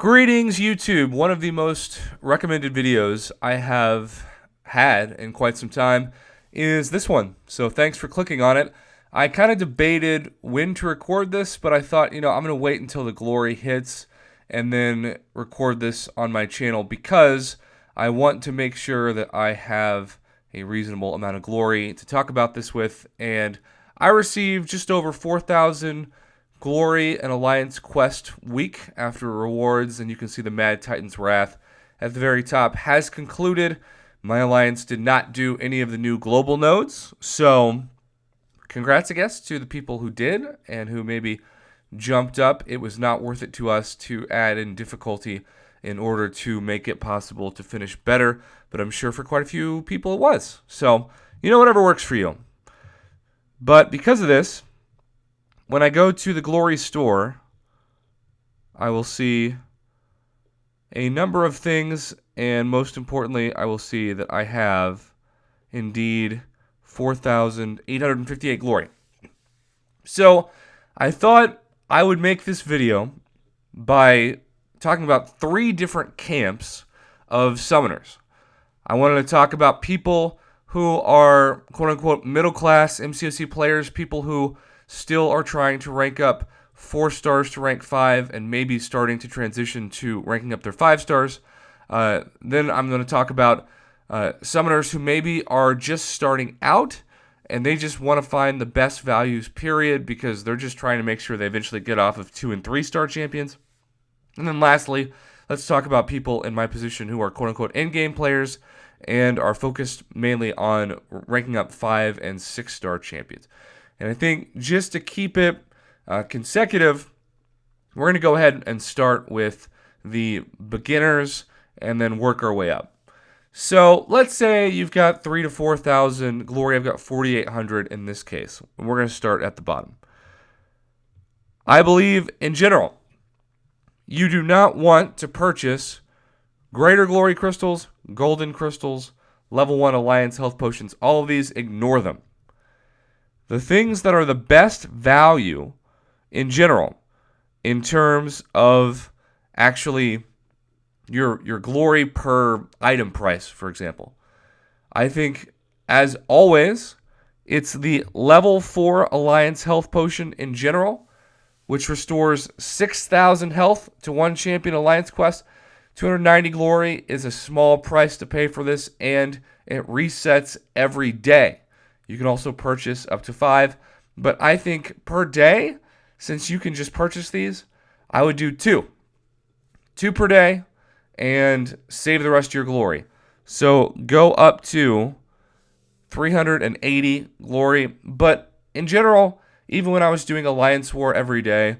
Greetings, YouTube. One of the most recommended videos I have had in quite some time is this one. So thanks for clicking on it. I kind of debated when to record this, but I thought, I'm going to wait until the glory hits and then record this on my channel because I want to make sure that I have a reasonable amount of glory to talk about this with. And I received just over 4,000 Glory and Alliance Quest week after rewards, and you can see the Mad Titan's Wrath at the very top has concluded. My Alliance did not do any of the new global nodes, so congrats, I guess, to the people who did and who maybe jumped up. It was not worth it to us to add in difficulty in order to make it possible to finish better, but I'm sure for quite a few people it was. So, whatever works for you. But because of this, when I go to the Glory store, I will see a number of things, and most importantly, I will see that I have, indeed, 4,858 Glory. So, I thought I would make this video by talking about 3 different camps of summoners. I wanted to talk about people who are, quote-unquote, middle-class MCOC players, people who still are trying to rank up 4 stars to rank 5 and maybe starting to transition to ranking up their 5 stars. Then I'm going to talk about summoners who maybe are just starting out and they just want to find the best values, period, because they're just trying to make sure they eventually get off of 2 and 3 star champions. And then lastly, let's talk about people in my position who are quote-unquote in-game players and are focused mainly on ranking up 5 and 6 star champions. And I think just to keep it consecutive, we're going to go ahead and start with the beginners and then work our way up. So let's say you've got 3,000 to 4,000 glory. I've got 4,800 in this case. And we're going to start at the bottom. I believe, in general, you do not want to purchase greater glory crystals, golden crystals, level 1 alliance health potions. All of these, ignore them. The things that are the best value in general, in terms of actually your glory per item price, for example, I think, as always, it's the level 4 Alliance health potion in general, which restores 6,000 health to 1 champion Alliance quest. 290 glory is a small price to pay for this, and it resets every day. You can also purchase up to 5, but I think per day, since you can just purchase these, I would do 2. 2 per day and save the rest of your glory. So go up to 380 glory, but in general, even when I was doing Alliance War every day,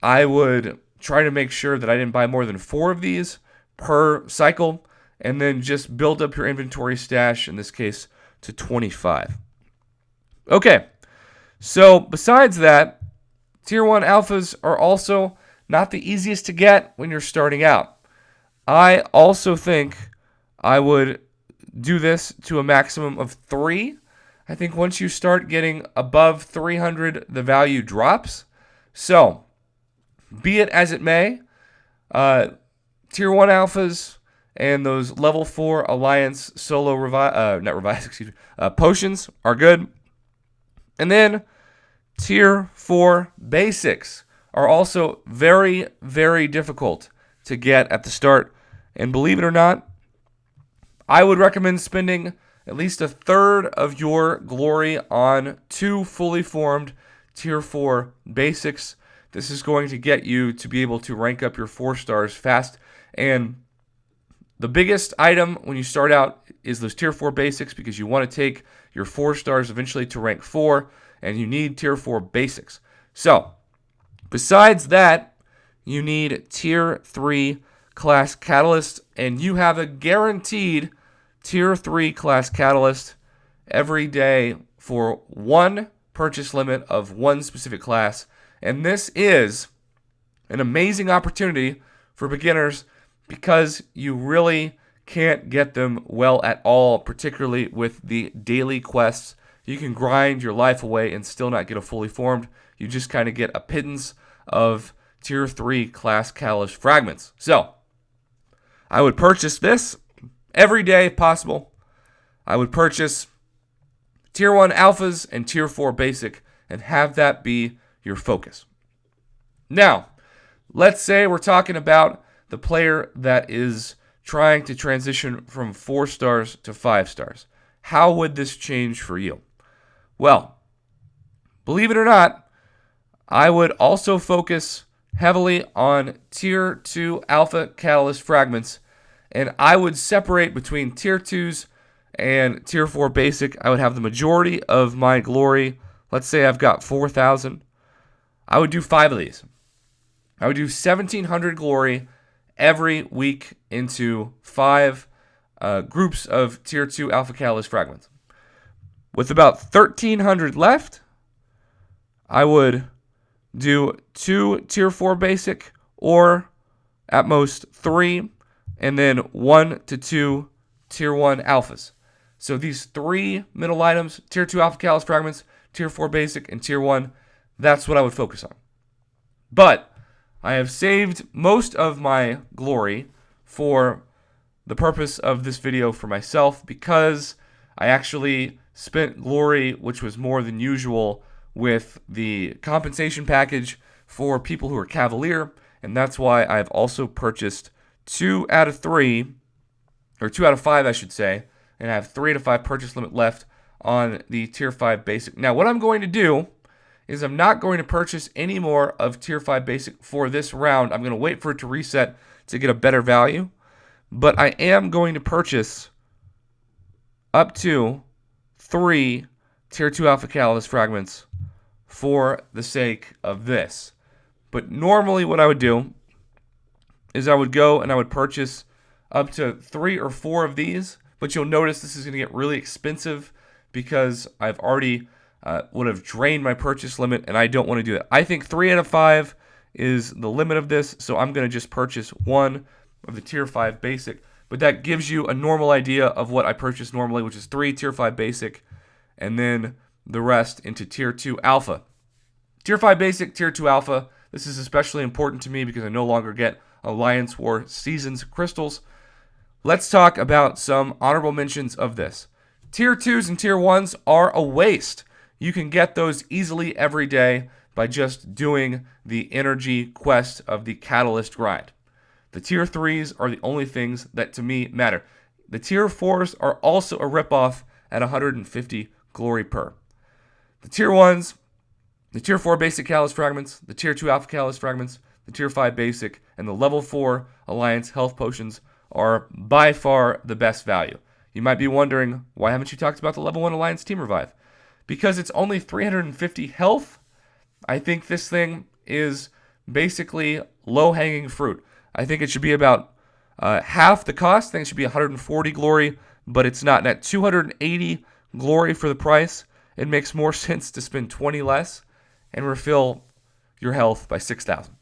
I would try to make sure that I didn't buy more than 4 of these per cycle, and then just build up your inventory stash, in this case, to 25. Okay, so besides that, Tier 1 alphas are also not the easiest to get when you're starting out. I also think I would do this to a maximum of 3. I think once you start getting above 300, the value drops. So, be it as it may, Tier 1 alphas and those level 4 Alliance solo potions are good. And then Tier 4 basics are also very, very difficult to get at the start. And believe it or not, I would recommend spending at least a third of your glory on 2 fully formed Tier 4 basics. This is going to get you to be able to rank up your 4 stars fast. And the biggest item when you start out is those Tier 4 basics, because you want to take your 4 stars eventually to rank 4, and you need Tier 4 basics. So, besides that, you need Tier 3 class catalyst, and you have a guaranteed Tier 3 class catalyst every day for 1 purchase limit of 1 specific class. And this is an amazing opportunity for beginners because you really can't get them well at all, particularly with the daily quests. You can grind your life away and still not get a fully formed. You just kind of get a pittance of Tier 3 class catalyst fragments. So, I would purchase this every day if possible. I would purchase Tier 1 alphas and Tier 4 basic and have that be your focus. Now, let's say we're talking about the player that is trying to transition from 4 stars to 5 stars. How would this change for you? Well, believe it or not, I would also focus heavily on Tier 2 alpha catalyst fragments, and I would separate between Tier 2s and Tier 4 basic. I would have the majority of my glory. Let's say I've got 4,000. I would do 5 of these. I would do 1,700 glory every week into 5 groups of Tier 2 alpha catalyst fragments. With about 1,300 left, I would do 2 Tier 4 basic, or at most 3, and then 1 to 2 Tier 1 alphas. So these 3 middle items, Tier 2 alpha catalyst fragments, Tier 4 basic, and Tier 1, that's what I would focus on. But I have saved most of my glory for the purpose of this video for myself, because I actually spent glory, which was more than usual, with the compensation package for people who are Cavalier, and that's why I've also purchased 2 out of 3, or 2 out of 5, I should say, and I have 3 out of 5 purchase limit left on the Tier 5 Basic. Now, what I'm going to do is I'm not going to purchase any more of Tier 5 Basic for this round. I'm going to wait for it to reset to get a better value, but I am going to purchase up to 3 Tier 2 Alpha Catalyst fragments for the sake of this. But normally what I would do is I would go and I would purchase up to 3 or 4 of these, but you'll notice this is going to get really expensive because I've already would have drained my purchase limit, and I don't want to do that. I think 3 out of 5 is the limit of this, so I'm going to just purchase 1 of the Tier 5 Basic. But that gives you a normal idea of what I purchase normally, which is 3 Tier 5 Basic, and then the rest into Tier 2 Alpha. Tier 5 Basic, Tier 2 Alpha. This is especially important to me because I no longer get Alliance War Seasons crystals. Let's talk about some honorable mentions of this. Tier 2s and Tier 1s are a waste. You can get those easily every day by just doing the energy quest of the Catalyst grind. The Tier 3s are the only things that to me matter. The Tier 4s are also a ripoff at 150 glory per. The Tier 1s, the Tier 4 basic Catalyst fragments, the Tier 2 alpha Catalyst fragments, the Tier 5 basic, and the level 4 Alliance health potions are by far the best value. You might be wondering, why haven't you talked about the level 1 Alliance Team Revive? Because it's only 350 health. I think this thing is basically low-hanging fruit. I think it should be about half the cost. I think it should be 140 glory, but it's not. At 280 glory for the price, it makes more sense to spend 20 less and refill your health by 6,000.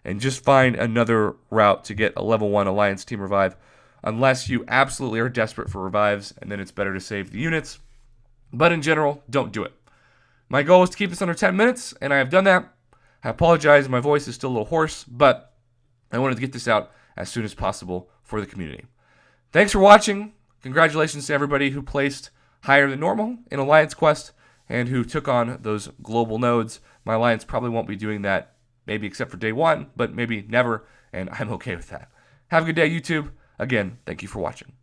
And just find another route to get a level 1 Alliance Team Revive, unless you absolutely are desperate for revives, and then it's better to save the units. But in general, don't do it. My goal is to keep this under 10 minutes, and I have done that. I apologize, my voice is still a little hoarse, but I wanted to get this out as soon as possible for the community. Thanks for watching. Congratulations to everybody who placed higher than normal in Alliance Quest and who took on those global nodes. My Alliance probably won't be doing that, maybe except for day 1, but maybe never, and I'm okay with that. Have a good day, YouTube. Again, thank you for watching.